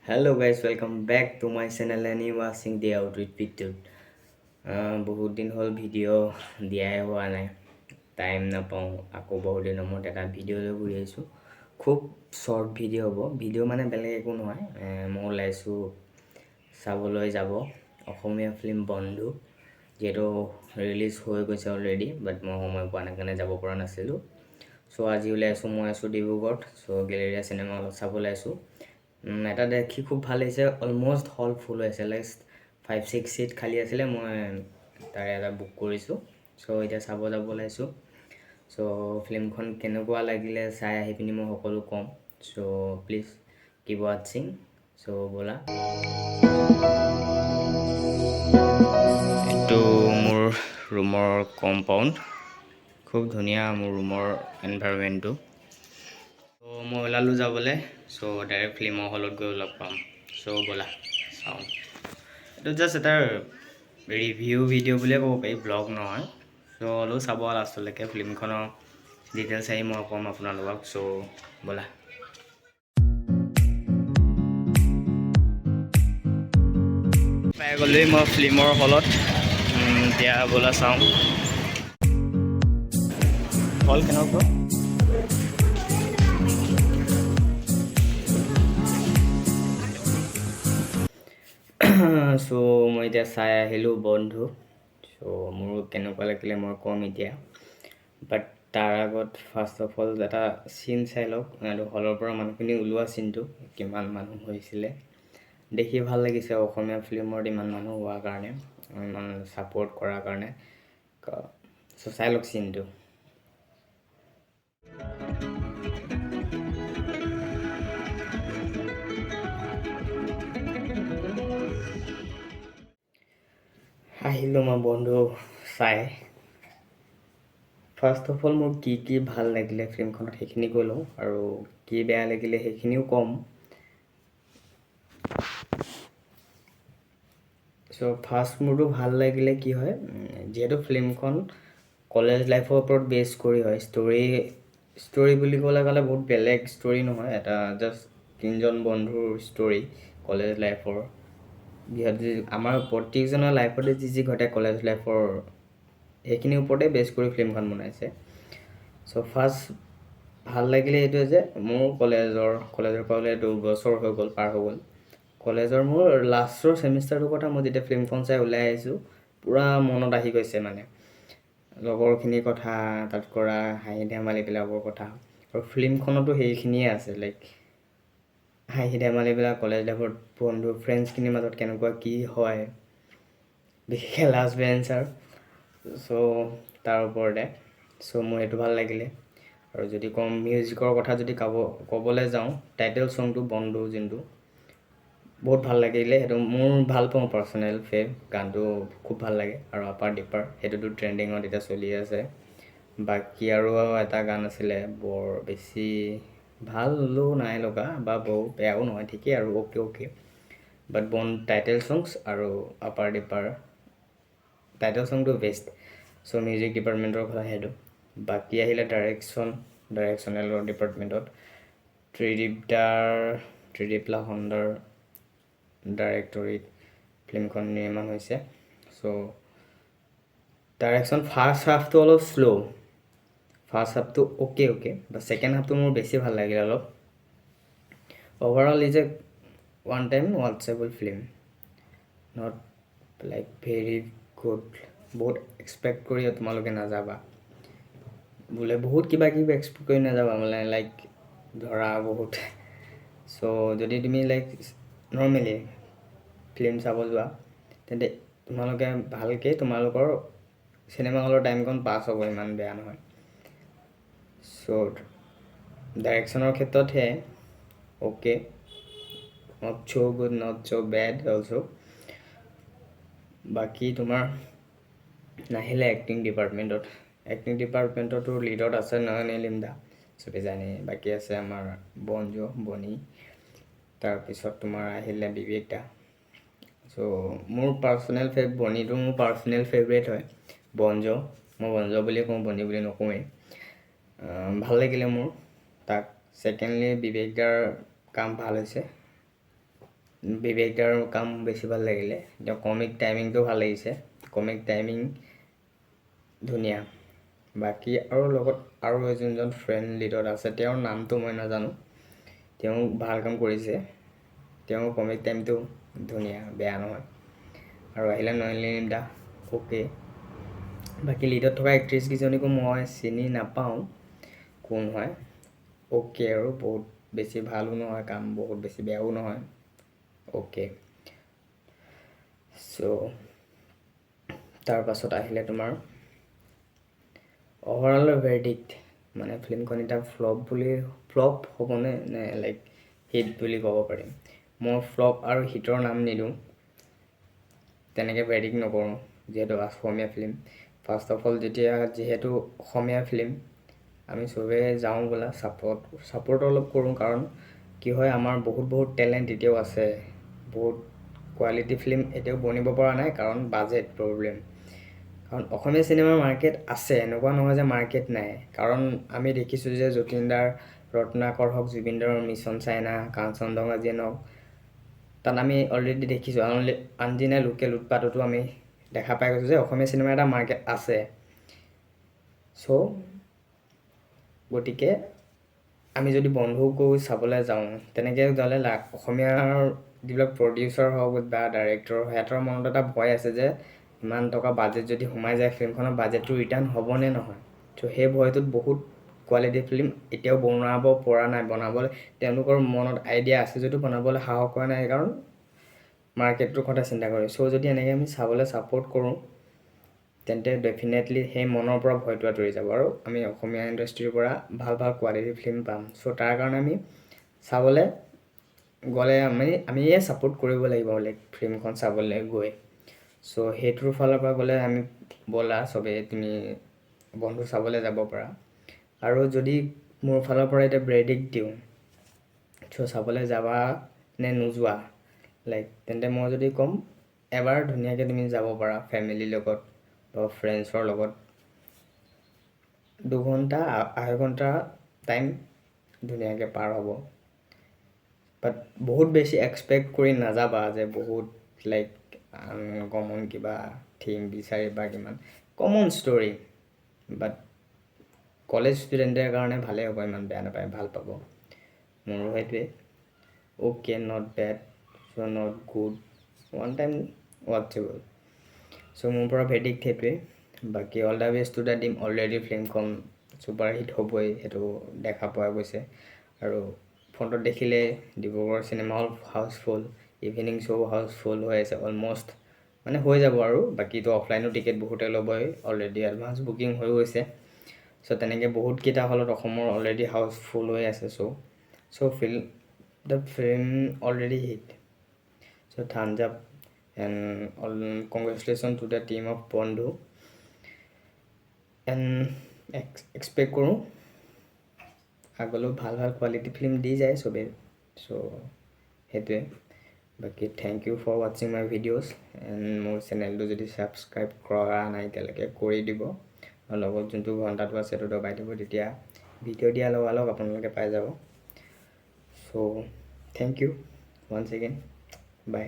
Hello guys, welcome back to my channel and you are seeing the out with picture. বহুত দিন হ'ল video' দিয়াই হোৱা নাই, টাইম নাপাওঁ। আকৌ বহুত দিনৰ মূৰত এটা ভিডিঅ' লৈ ঘূৰি আহিছোঁ। খুব শ্বৰ্ট ভিডিঅ' হ'ব। ভিডিঅ' মানে বেলেগ একো নহয়, মই ওলাইছোঁ চাবলৈ যাব অসমীয়া ফিল্ম বন্ধু, যিহেতু ৰিলিজ হৈ গৈছে অলৰেডি, বাট মই সময় পোৱা নাই কাৰণে যাব পৰা নাছিলোঁ। চ' আজি ওলাই আছোঁ, মই আছোঁ ডিব্ৰুগড়ত। চ' গেলেৰিয়া চিনেমা হলত চাবলৈ আছোঁ। এটা দেখি খুব ভাল লাগিছে, অলমষ্ট হল ফুল হৈছে, লাইক 5-6 চিট খালী আছিলে, মই তাৰে এটা বুক কৰিছোঁ। চ' এতিয়া চাব যাব ওলাইছোঁ। চ' ফিল্মখন কেনেকুৱা লাগিলে চাই আহি পিনি মই সকলো ক'ম। চ' প্লিজ কিপ ৱাটছিং। চ' ব'লা। এইটো মোৰ ৰুমৰ কম্পাউণ্ড, খুব ধুনীয়া মোৰ ৰুমৰ এনভাইৰনমেণ্টটো। চ' মই ওলালোঁ যাবলৈ। চ' ডাইৰেক্ট ফিল্মৰ হলত গৈ লগ পাম। চ' ব'লা চাওঁ। এইটো জাষ্ট এটা ৰিভিউ ভিডিঅ' বুলিয়ে ক'ব পাৰি, ব্লগ নহয়। চ' হ'লেও চাব লাষ্টলৈকে, ফিল্মখনৰ ডিটেইলছ আহি মই ক'ম আপোনালোকক। চ' ব'লা। পাই গ'লোৱেই মই ফিল্মৰ হলত। এতিয়া ব'লা চাওঁ হল কেনেকুৱা। চ' মই এতিয়া চাই আহিলোঁ বন্ধু। চ' মোৰো কেনেকুৱা লাগিলে মই ক'ম এতিয়া, বাট তাৰ আগত ফাৰ্ষ্ট অফ অল এটা চিন চাই লওক, আৰু হলৰ পৰা মানুহখিনি ওলোৱা চিনটো কিমান মানুহ হৈছিলে। দেখি ভাল লাগিছে, অসমীয়া ফিল্মত ইমান মানুহ হোৱাৰ কাৰণে, ইমান ছাপোৰ্ট কৰাৰ কাৰণে। চ' চাই লওক চিনটো। আহিলোঁ মই বন্ধু চাই। ফাৰ্ষ্ট অফ অল মোৰ কি ভাল লাগিলে ফিল্মখনত সেইখিনি কৈ লওঁ, আৰু কি বেয়া লাগিলে সেইখিনিও ক'ম। চ' ফাৰ্ষ্ট মোৰতো ভাল লাগিলে কি হয়, যিহেতু ফিল্মখন কলেজ লাইফৰ ওপৰত বেছ কৰি হয়। ষ্টৰি বুলি ক'লে বহুত বেলেগ ষ্টৰি নহয়, এটা জাষ্ট 3জন বন্ধুৰ ষ্টৰি কলেজ লাইফৰ। যিহেতু আমাৰ প্ৰত্যেকজনৰ লাইফতে যি ঘটে কলেজ লাইফৰ, সেইখিনিৰ ওপৰতে বেছ কৰি ফিল্মখন বনাইছে। চ' ফাৰ্ষ্ট ভাল লাগিলে এইটোৱে যে মোৰ কলেজৰ পৰা ওলাই 2 বছৰ হৈ গ'ল, পাৰ হৈ গ'ল। কলেজৰ মোৰ লাষ্টৰ ছেমিষ্টাৰটোৰ কথা মই যেতিয়া ফিল্মখন চাই ওলাই আহিছোঁ, পূৰা মনত আহি গৈছে। মানে লগৰখিনিৰ কথা, তাত কৰা হাঁহি ধেমালিবিলাকৰ কথা, আৰু ফিল্মখনতো সেইখিনিয়ে আছে। লাইক হাঁহি ধেমালিবিলাক কলেজ লাইফত বন্ধু ফ্ৰেণ্ডছখিনিৰ মাজত কেনেকুৱা কি হয়, বিশেষকৈ লাষ্ট বেঞ্চাৰ। চ' তাৰ ওপৰতে চ' মোৰ সেইটো ভাল লাগিলে। আৰু যদি কম মিউজিকৰ কথা, যদি ক'বলৈ যাওঁ, টাইটেল ছংটো বন্ধু যোনটো বহুত ভাল লাগিলে। সেইটো মোৰ ভাল পাওঁ, পাৰ্চনেল গানটো খুব ভাল লাগে। আৰু আপাৰ ডিপাৰ সেইটোতো ট্ৰেণ্ডিঙত এতিয়া চলি আছে। বাকী আৰু এটা গান আছিলে, বৰ বেছি ভালো নাই লগা বা বহু বেয়াও নহয়, ঠিকেই আৰু অ'কে। বাট টাইটেল ছংছ আৰু আপাৰ ডিপাৰ, টাইটেল ছংটো বেষ্ট। চ' মিউজিক ডিপাৰ্টমেণ্টৰ কথা সেইটো। বাকী আহিলে ডাইৰেকশ্যনেলৰ ডিপাৰ্টমেণ্টত ত্ৰিদীপ লাহনদাৰ ডাইৰেক্টৰীত ফিল্মখন নিৰ্মাণ হৈছে। চ' ডাইৰেকশ্যন ফাৰ্ষ্ট হাফটো অলপ শ্ল', ফাৰ্ষ্ট হাফটো অ'কে, বা ছেকেণ্ড হাফটো মোৰ বেছি ভাল লাগিলে অলপ। Overall is a one time watchable film, not like very good. বহুত এক্সপেক্ট কৰি তোমালোকে নাযাবা, বোলে বহুত কিবা এক্সপেক্ট কৰি নাযাবা, মানে লাইক ধৰা বহুত। চ' যদি তুমি লাইক নৰ্মেলি ফিল্ম চাব যোৱা, তেন্তে তোমালোকে ভালকৈ তোমালোকৰ চিনেমা হলৰ টাইমখন পাছ হ'ব, ইমান বেয়া নহয়। চ' ডাইৰেকশ্যনৰ ক্ষেত্ৰতহে okay, not so' good, not so' bed also'. বাকী তোমাৰ নাহিলে এক্টিং ডিপাৰ্টমেণ্টতো লিডত আছে নয়ন দা, চবে জানে। বাকী আছে আমাৰ বনি, তাৰপিছত তোমাৰ আহিলে বিবেক দা। চ' মোৰ বনিটো মোৰ পাৰ্চনেল ফেভৰেট হয়। মই বঞ্জ বুলিয়ে কওঁ, বনি বুলি নকওঁৱেই। ভাল লাগিলে মোৰ তাক। ছেকেণ্ডলি বিবেক দাৰ কাম ভাল হৈছে, বিবেকৰ কাম বেছি ভাল লাগিলে তেওঁ কমিক টাইমিংটো ভাল লাগিছে কমিক টাইমিং ধুনীয়া বাকি আৰু লগত আৰু এজনজন ফ্ৰেণ্ড লিডত আছে তেওঁৰ নামটো মই নাজানো তেওঁ ভাল কাম কৰিছে তেওঁ কমিক টাইমটো ধুনীয়া বেয়া নহয় আৰু আহিলে নয়নলিদা ওকে বাকি লিডত থকা এক্ট্ৰেছ কিজনীকো মই চিনি নাপাওঁ কোন হয় ওকে আৰু বহুত বেছি ভালো নহয় কাম বহুত বেছি বেয়াও নহয় ওকে সো তাৰ পাছত আহিলে তোমাৰ ওভাৰঅল ভাৰ্ডিক্ট মানে ফিল্মখন এটা ফ্লপ হ'বনে নে লাইক হিট বুলি ক'ব পাৰিম মই ফ্লপ আৰু হিটৰ নাম নিদিওঁ তেনেকৈ ভাৰ্ডিক্ট নকৰোঁ যিহেতু অসমীয়া ফিল্ম ফাৰ্ষ্ট অফ অল যিহেতু অসমীয়া ফিল্ম আমি চবে যাওঁ বোলা ছাপোৰ্ট অলপ কৰোঁ কাৰণ কি হয় আমাৰ বহুত টেলেণ্ট এতিয়াও আছে বহুত কোৱালিটি ফিল্ম এতিয়াও বনিব পৰা নাই কাৰণ বাজেট প্ৰব্লেম কাৰণ অসমীয়া চিনেমাৰ মাৰ্কেট আছে এনেকুৱা নহয় যে মাৰ্কেট নাই কাৰণ আমি দেখিছোঁ যে যতীনদাৰ ৰত্নাকৰ হওক জুবিনদাৰ মিছন চাইনা কাঞ্চনজংঘা যিয়ে নহওক তাত আমি অলৰেডি দেখিছোঁ আনদিনা লোকেল উৎপাদতো আমি দেখা পাই গৈছোঁ যে অসমীয়া চিনেমাৰ এটা মাৰ্কেট আছে সো গতিকে আমি যদি বন্ধু গৈ চাবলৈ যাওঁ তেনেকৈ গ'লে অসমীয়াৰ যিবিলাক প্ৰডিউচাৰ হওক বা ডাইৰেক্টৰ সিহঁতৰ মনত এটা ভয় আছে যে ইমান টকা বাজেট যদি সোমাই যায় ফিল্মখনৰ বাজেটটো ৰিটাৰ্ণ হ'বনে নহয় তো সেই ভয়টোত বহুত কোৱালিটি ফিল্ম এতিয়াও বনাব পৰা নাই বনাবলৈ তেওঁলোকৰ মনত আইডিয়া আছে যদিও বনাবলৈ সাহস কৰা নাই কাৰণ মাৰ্কেটটোৰ কথা চিন্তা কৰে সো যদি এনেকৈ আমি চাবলৈ ছাপোৰ্ট কৰোঁ তেন্তে ডেফিনেটলি সেই মনৰ পৰা ভয়টো আঁতৰি যাব আৰু আমি অসমীয়া ইণ্ডাষ্ট্ৰীৰ পৰা ভাল কোৱালিটি ফিল্ম পাম সো তাৰ কাৰণে আমি চাবলৈ গ'লে আমিয়ে ছাপোৰ্ট কৰিব লাগিব লাইক ফিল্মখন চাবলৈ গৈ সো সেইটোৰ ফালৰ পৰা গ'লে আমি ব'লা চবেই তুমি বন্ধু চাবলৈ যাব পাৰা আৰু যদি মোৰ ফালৰ পৰা এতিয়া ভাৰ্ডিক্ট দিওঁ সো চাবলৈ যাবা নে নোযোৱা লাইক তেন্তে মই যদি ক'ম এবাৰ ধুনীয়াকৈ তুমি যাব পাৰা ফেমিলিৰ লগত বা ফ্ৰেণ্ডছৰ লগত 2 ঘণ্টা 2.5 ঘণ্টা টাইম ধুনীয়াকৈ পাৰ হ'ব বাট বহুত বেছি এক্সপেক্ট কৰি নাযাবা যে বহুত লাইক কমন কিবা থিম বিচাৰি বা কিমান কমন ষ্টৰি বাট কলেজ ষ্টুডেণ্টৰ কাৰণে ভালেই হ'ব ইমান বেয়া নাপায় ভাল পাব মোৰো সেইটোৱে okay not bad so' not good one time watchable so' মোৰ পৰা ভাৰ্ডিক্ট সেইটোৱে বাকী all the best to the team already ফিল্মখন ছুপাৰ হিট হ'বই সেইটো দেখা পোৱা গৈছে আৰু ফ্ৰণ্টত দেখিলে Dibrugarh cinema hall housefull evening show' housefull হৈ আছে অলমষ্ট মানে হৈ যাব আৰু বাকীটো অফলাইনো টিকেট বহুতে ল'বই অলৰেডি এডভান্স বুকিং হৈ গৈছে চ' তেনেকৈ বহুতকেইটা হলত অসমৰ অলৰেডি হাউচফুল হৈ আছে so' the film already hit so' thumbs up and congratulation to the team of Bandhu and expect কৰোঁ আগলৈও ভাল কোৱালিটি ফিল্ম দি যায় চবেই চ' সেইটোৱে বাকী থেংক ইউ ফৰ ৱাচিং মাই ভিডিঅ'ছ এণ্ড মোৰ চেনেলটো যদি ছাবস্ক্ৰাইব কৰা নাই এতিয়ালৈকে কৰি দিব আৰু লগত যোনটো ঘণ্টাটো আছে সেইটো দবাই দিব তেতিয়া ভিডিঅ' দিয়া লগালগ আপোনালোকে পাই যাব চ' থেংক ইউ ওৱান্স এগেইন বাই